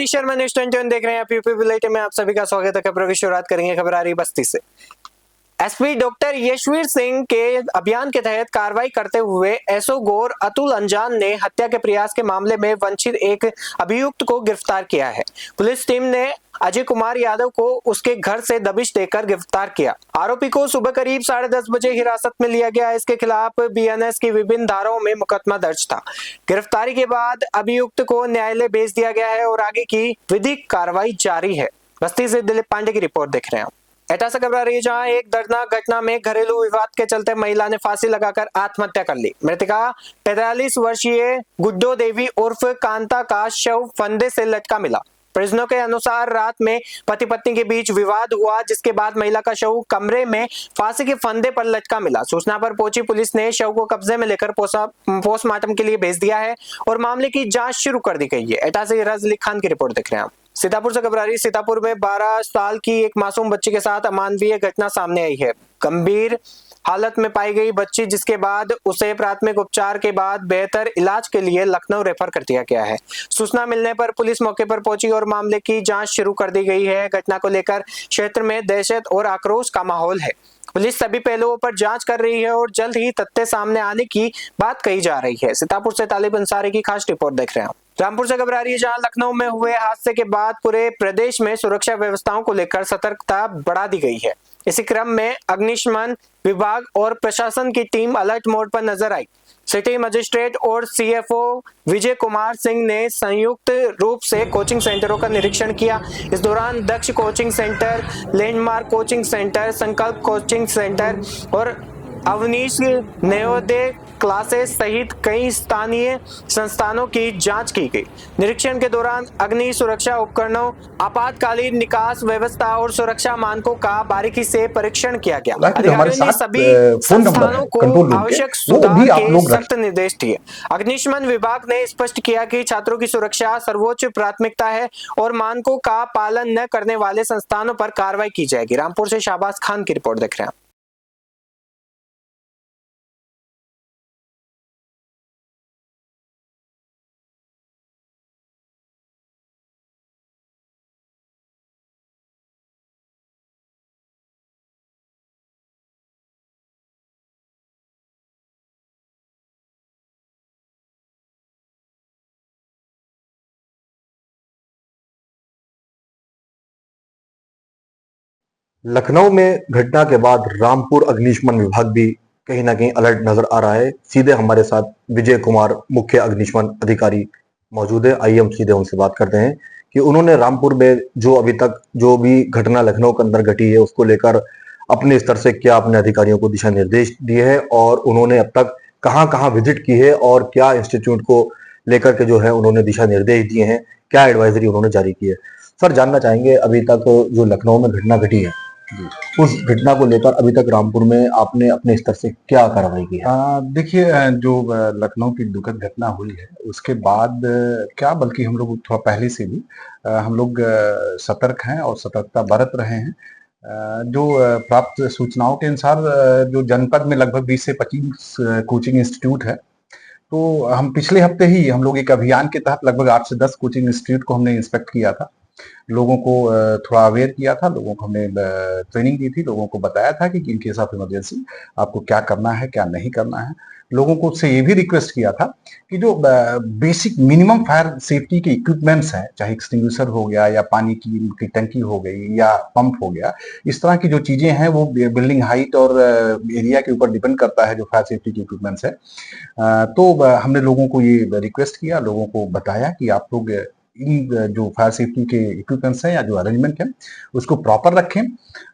Manish Sharma news 21 देख रहे हैं आप यूपी बुलेटिन में। आप सभी का स्वागत है। खबरों की शुरुआत करेंगे। खबर आ रही बस्ती से। एसपी डॉक्टर यशवीर सिंह के अभियान के तहत कार्रवाई करते हुए एसओ गौर अतुल अंजान ने हत्या के प्रयास के मामले में वंचित एक अभियुक्त को गिरफ्तार किया है। पुलिस टीम ने अजय कुमार यादव को उसके घर से दबिश देकर गिरफ्तार किया। आरोपी को सुबह करीब 10:30 बजे हिरासत में लिया गया। इसके खिलाफ बीएनएस की विभिन्न धाराओं में मुकदमा दर्ज था। गिरफ्तारी के बाद अभियुक्त को न्यायालय भेज दिया गया है और आगे की विधिक कार्रवाई जारी है। बस्ती से दिलीप पांडे की रिपोर्ट देख रहे हैं। एटा से खबर आ रही है, जहां एक दर्दनाक घटना में घरेलू विवाद के चलते महिला ने फांसी लगाकर आत्महत्या कर ली। मृतका 45 वर्षीय गुड्डो देवी उर्फ कांता का शव फंदे से लटका मिला। परिजनों के अनुसार रात में पति पत्नी के बीच विवाद हुआ, जिसके बाद महिला का शव कमरे में फांसी के फंदे पर लटका मिला। सूचना पर पहुंची पुलिस ने शव को कब्जे में लेकर पोस्टमार्टम के लिए भेज दिया है और मामले की जांच शुरू कर दी गई है। एटा से रजली खान की रिपोर्ट देख रहे हैं आप। सीतापुर से खबर आ रही है। सीतापुर में 12 साल की एक मासूम बच्ची के साथ अमानवीय घटना सामने आई है। गंभीर हालत में पाई गई बच्ची, जिसके बाद उसे प्राथमिक उपचार के बाद बेहतर इलाज के लिए लखनऊ रेफर कर दिया गया है। सूचना मिलने पर पुलिस मौके पर पहुंची और मामले की जांच शुरू कर दी गई है। घटना को लेकर क्षेत्र में दहशत और आक्रोश का माहौल है। पुलिस सभी पहलुओं पर जांच कर रही है और जल्द ही तथ्य सामने आने की बात कही जा रही है। सीतापुर से तालिब अंसारी की खास रिपोर्ट देख रहे हैं। रामपुर से खबर आ रही है, जहां लखनऊ में हुए हादसे के बाद पूरे प्रदेश में सुरक्षा व्यवस्थाओं को लेकर सतर्कता बढ़ा दी गई है। इसी क्रम में अग्निशमन विभाग और प्रशासन की टीम अलर्ट मोड पर नजर आई। सिटी मजिस्ट्रेट और सीएफओ विजय कुमार सिंह ने संयुक्त रूप से कोचिंग सेंटरों का निरीक्षण किया। इस दौरान Daksh coaching centre, Landmark coaching centre, Sankalp coaching centre और अवनीश नवोदय क्लासेस सहित कई स्थानीय संस्थानों की जांच की गई। निरीक्षण के दौरान अग्नि सुरक्षा उपकरणों, आपातकालीन निकास व्यवस्था और सुरक्षा मानकों का बारीकी से परीक्षण किया गया। अधिकारियों ने सभी संस्थानों को आवश्यक सुधार के सख्त निर्देश दिए। अग्निशमन विभाग ने स्पष्ट किया कि छात्रों की सुरक्षा सर्वोच्च प्राथमिकता है और मानकों का पालन न करने वाले संस्थानों पर कार्रवाई की जाएगी। रामपुर से शाहबाज खान की रिपोर्ट देख रहे हैं। लखनऊ में घटना के बाद रामपुर अग्निशमन विभाग भी कहीं ना कहीं अलर्ट नजर आ रहा है। सीधे हमारे साथ विजय कुमार मुख्य अग्निशमन अधिकारी मौजूद है। आइए हम सीधे उनसे बात करते हैं कि उन्होंने रामपुर में जो अभी तक जो भी घटना लखनऊ के अंदर घटी है उसको लेकर अपने स्तर से क्या अपने अधिकारियों को दिशा निर्देश दिए हैं और उन्होंने अब तक कहाँ कहाँ विजिट की है और क्या इंस्टीट्यूट को लेकर के जो है उन्होंने दिशा निर्देश दिए हैं, क्या एडवाइजरी उन्होंने जारी की है। सर, जानना चाहेंगे अभी तक जो लखनऊ में घटना घटी है उस घटना को लेकर अभी तक रामपुर में आपने अपने स्तर से क्या कार्रवाई की है? देखिए, जो लखनऊ की दुखद घटना हुई है उसके बाद क्या, बल्कि हम लोग थोड़ा पहले से भी हम लोग सतर्क हैं और सतर्कता बरत रहे हैं। जो प्राप्त सूचनाओं के अनुसार जो जनपद में लगभग 20 से 25 कोचिंग इंस्टीट्यूट है, तो हम पिछले हफ्ते ही हम लोग एक अभियान के तहत लगभग 8 से 10 कोचिंग इंस्टीट्यूट को हमने इंस्पेक्ट किया था। लोगों को थोड़ा अवेयर किया था, लोगों को हमने ट्रेनिंग दी थी, लोगों को बताया था कि इन केस ऑफ इमरजेंसी आपको क्या करना है, क्या नहीं करना है। लोगों को उससे ये भी रिक्वेस्ट किया था कि जो बेसिक मिनिमम फायर सेफ्टी के इक्विपमेंट्स हैं, चाहे एक्सटिंग्विशर हो गया या पानी की टंकी हो गई या पंप हो गया, इस तरह की जो चीजें हैं वो बिल्डिंग हाइट और एरिया के ऊपर डिपेंड करता है जो फायर सेफ्टी के इक्विपमेंट्स है। तो हमने लोगों को ये रिक्वेस्ट किया, लोगों को बताया कि आप लोग इन जो फायर सेफ्टी के इक्विपमेंट्स हैं या जो अरेंजमेंट है उसको प्रॉपर रखें।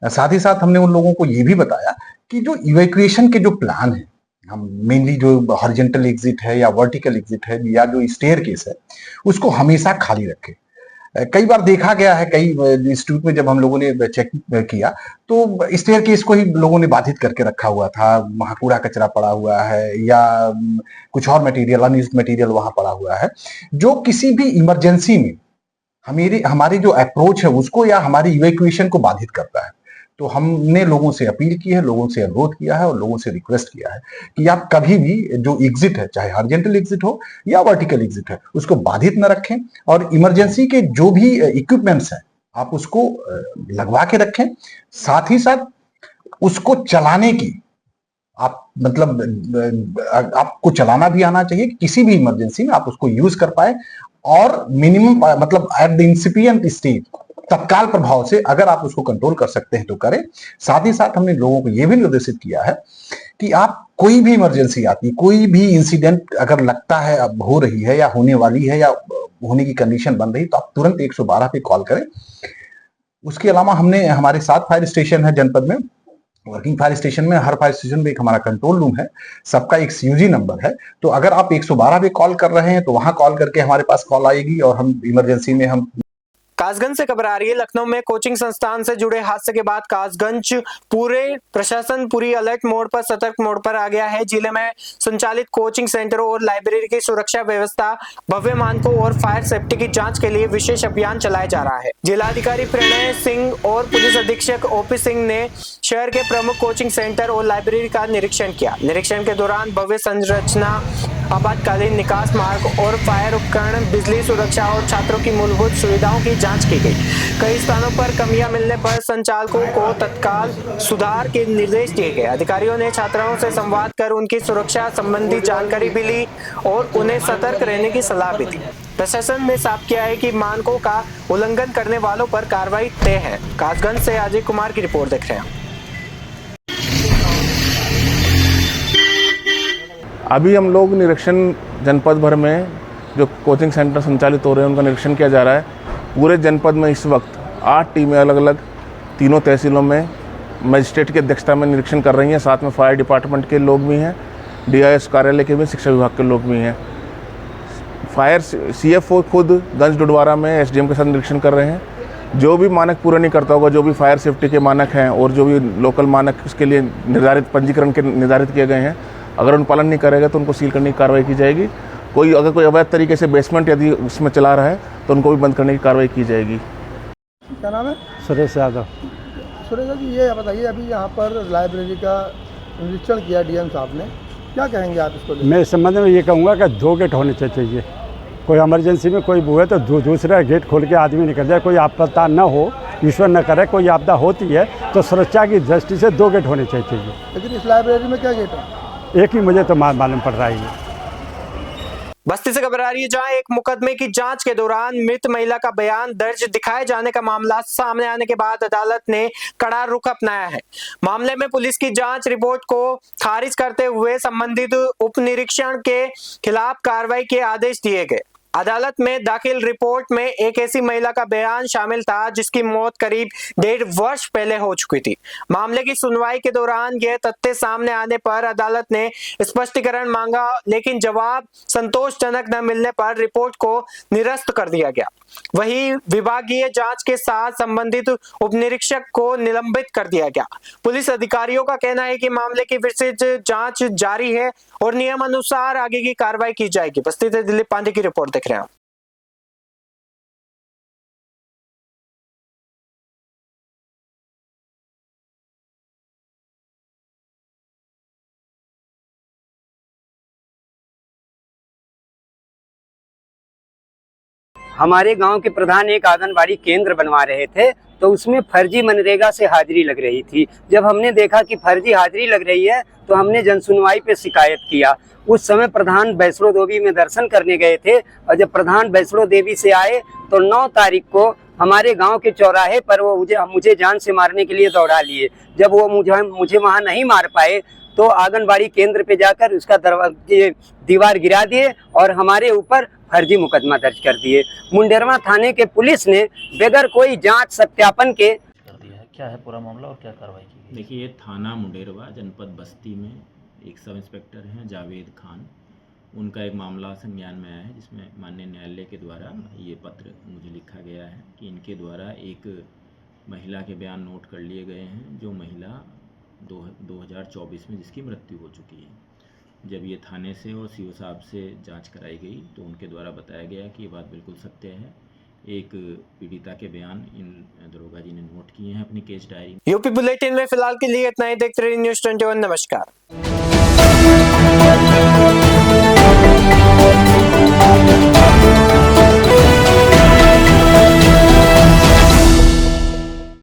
साथ ही साथ हमने उन लोगों को ये भी बताया कि जो इवैक्यूएशन के जो प्लान है, हम मेनली जो हॉरिजॉन्टल एग्जिट है या वर्टिकल एग्जिट है या जो स्टेयरकेस है उसको हमेशा खाली रखें। कई बार देखा गया है, कई इंस्टीट्यूट में जब हम लोगों ने चेक किया तो स्टेयरकेस को ही लोगों ने बाधित करके रखा हुआ था, वहां कूड़ा कचरा पड़ा हुआ है या कुछ और मटेरियल, अनयूज्ड मटेरियल वहां पड़ा हुआ है, जो किसी भी इमरजेंसी में हमारी जो अप्रोच है उसको या हमारी इवैक्यूएशन को बाधित करता है। तो हमने लोगों से अपील की है, लोगों से अनुरोध किया है और लोगों से रिक्वेस्ट किया है कि आप कभी भी जो एग्जिट है, चाहे हॉरिजॉन्टल एग्जिट हो या वर्टिकल एग्जिट है, उसको बाधित न रखें और इमरजेंसी के जो भी इक्विपमेंट्स हैं आप उसको लगवा के रखें। साथ ही साथ उसको चलाने की आप मतलब आपको चलाना भी आना चाहिए कि किसी भी इमरजेंसी में आप उसको यूज कर पाए और मिनिमम मतलब एट द इंसिपिएंट स्टेज तत्काल प्रभाव से अगर आप उसको कंट्रोल कर सकते हैं तो करें। साथ ही साथ हमने लोगों को यह भी निर्देशित किया है कि आप कोई भी इमरजेंसी आती है, कोई भी इंसिडेंट अगर लगता है अब हो रही है या होने वाली है या होने की कंडीशन बन रही, तो आप तुरंत 112 पे कॉल करें। उसके अलावा हमने हमारे 7 फायर स्टेशन है जनपद में, वर्किंग फायर स्टेशन में हर फायर स्टेशन में एक हमारा कंट्रोल रूम है, सबका एक सीयूजी नंबर है। तो अगर आप 112 पे कॉल कर रहे हैं तो वहां कॉल करके हमारे पास कॉल आएगी और हम इमरजेंसी में हम। कासगंज से खबर आ रही है। लखनऊ में कोचिंग संस्थान से जुड़े हादसे के बाद कासगंज पूरे प्रशासन पूरी अलर्ट मोड पर, सतर्क मोड पर आ गया है। जिले में संचालित कोचिंग सेंटरों और लाइब्रेरी की सुरक्षा व्यवस्था, भव्य मानकों और फायर सेफ्टी की जांच के लिए विशेष अभियान चलाया जा रहा है। जिलाधिकारी प्रणय सिंह और पुलिस अधीक्षक ओपी सिंह ने शहर के प्रमुख कोचिंग सेंटर और लाइब्रेरी का निरीक्षण किया। निरीक्षण के दौरान भव्य संरचना, आपातकालीन निकास मार्ग और फायर उपकरण, बिजली सुरक्षा और छात्रों की मूलभूत सुविधाओं की जांच की गई। कई स्थानों पर कमियां मिलने पर संचालकों को तत्काल सुधार के निर्देश दिए गए। अधिकारियों ने छात्राओं से संवाद कर उनकी सुरक्षा संबंधी जानकारी भी ली और उन्हें सतर्क रहने की सलाह भी दी। प्रशासन ने साफ किया है कि मानकों का उल्लंघन करने वालों पर कार्रवाई तय है। कासगंज से अजय कुमार की रिपोर्ट देख रहे हैं। अभी हम लोग निरीक्षण जनपद भर में जो कोचिंग सेंटर संचालित हो रहे हैं उनका निरीक्षण किया जा रहा है। पूरे जनपद में इस वक्त 8 टीमें अलग अलग तीनों तहसीलों में मजिस्ट्रेट की अध्यक्षता में निरीक्षण कर रही हैं। साथ में फायर डिपार्टमेंट के लोग भी हैं, डीआईएस कार्यालय के भी, शिक्षा विभाग के लोग भी हैं। फायर सीएफओ खुद गंज डुडवारा में एसडीएम के साथ निरीक्षण कर रहे हैं। जो भी मानक पूरा नहीं करता होगा, जो भी फायर सेफ्टी के मानक हैं और जो भी लोकल मानक उसके लिए निर्धारित पंजीकरण के निर्धारित किए गए हैं, अगर उन पालन नहीं करेगा तो उनको सील करने की कार्रवाई की जाएगी। अगर कोई अवैध तरीके से बेसमेंट यदि उसमें चला रहा है तो उनको भी बंद करने की कार्रवाई की जाएगी। क्या नाम है? सुरेश यादव। सुरेश जी, ये बताइए, अभी यहाँ पर लाइब्रेरी का निरीक्षण किया डीएम साहब ने, क्या कहेंगे आप इसको? मैं इस संबंध में ये कहूँगा कि 2 गेट होने चाहिए। कोई इमरजेंसी में कोई हुए तो दूसरा गेट खोल के आदमी निकल जाए। कोई आपदा न हो, ईश्वर न करे कोई आपदा होती है तो सुरक्षा की दृष्टि से 2 गेट होने चाहिए। लेकिन इस लाइब्रेरी में क्या गेट है? एक ही मुझे तो मालूम पड़ रहा है। बस्ती से खबर आ रही है, जहां एक मुकदमे की जांच के दौरान मृत महिला का बयान दर्ज दिखाए जाने का मामला सामने आने के बाद अदालत ने कड़ा रुख अपनाया है। मामले में पुलिस की जांच रिपोर्ट को खारिज करते हुए संबंधित उप निरीक्षण के खिलाफ कार्रवाई के आदेश दिए गए। अदालत में दाखिल रिपोर्ट में एक ऐसी महिला का बयान शामिल था जिसकी मौत करीब 1.5 वर्ष पहले हो चुकी थी। मामले की सुनवाई के दौरान यह तथ्य सामने आने पर अदालत ने स्पष्टीकरण मांगा, लेकिन जवाब संतोषजनक न मिलने पर रिपोर्ट को निरस्त कर दिया गया। वहीं विभागीय जांच के साथ संबंधित उप निरीक्षक को निलंबित कर दिया गया। पुलिस अधिकारियों का कहना है कि मामले की विस्तृत जांच जारी है और नियम अनुसार आगे की कार्रवाई की जाएगी। बस्ती से दिलीप पांडे की रिपोर्ट देख रहे हैं। हमारे गांव के प्रधान एक आंगनबाड़ी केंद्र बनवा रहे थे, तो उसमें फर्जी मनरेगा से हाजिरी लग रही थी। जब हमने देखा कि फर्जी हाजिरी लग रही है तो हमने जनसुनवाई पे शिकायत किया। उस समय प्रधान वैष्णो देवी में दर्शन करने गए थे और जब प्रधान वैष्णो देवी से आए तो 9 तारीख को हमारे गांव के चौराहे पर वो मुझे जान से मारने के लिए दौड़ा लिए। जब वो मुझे वहां नहीं मार पाए तो आंगनबाड़ी केंद्र पे जाकर उसका दीवार गिरा दिए और हमारे ऊपर फर्जी मुकदमा दर्ज कर दिए। मुंडेरवा थाने के पुलिस ने बगैर कोई जांच सत्यापन के कर दिया है। क्या है पूरा मामला और क्या कार्रवाई की गई? देखिए, ये थाना मुंडेरवा जनपद बस्ती में एक सब इंस्पेक्टर हैं जावेद खान, उनका एक मामला संज्ञान में आया है जिसमें माननीय न्यायालय के द्वारा ये पत्र मुझे लिखा गया है कि इनके द्वारा एक महिला के बयान नोट कर लिए गए हैं, जो महिला 2024 में जिसकी मृत्यु हो चुकी है। जब ये थाने से और सीओ साहब से जांच कराई गई तो उनके द्वारा बताया गया कि ये बात बिल्कुल सत्य है एक पीड़िता के बयान इन दरोगा जी ने नोट किए हैं अपनी केस डायरी में। यूपी बुलेटिन में फिलहाल के लिए इतना ही। देखते रहिए न्यूज़ 21। नमस्कार।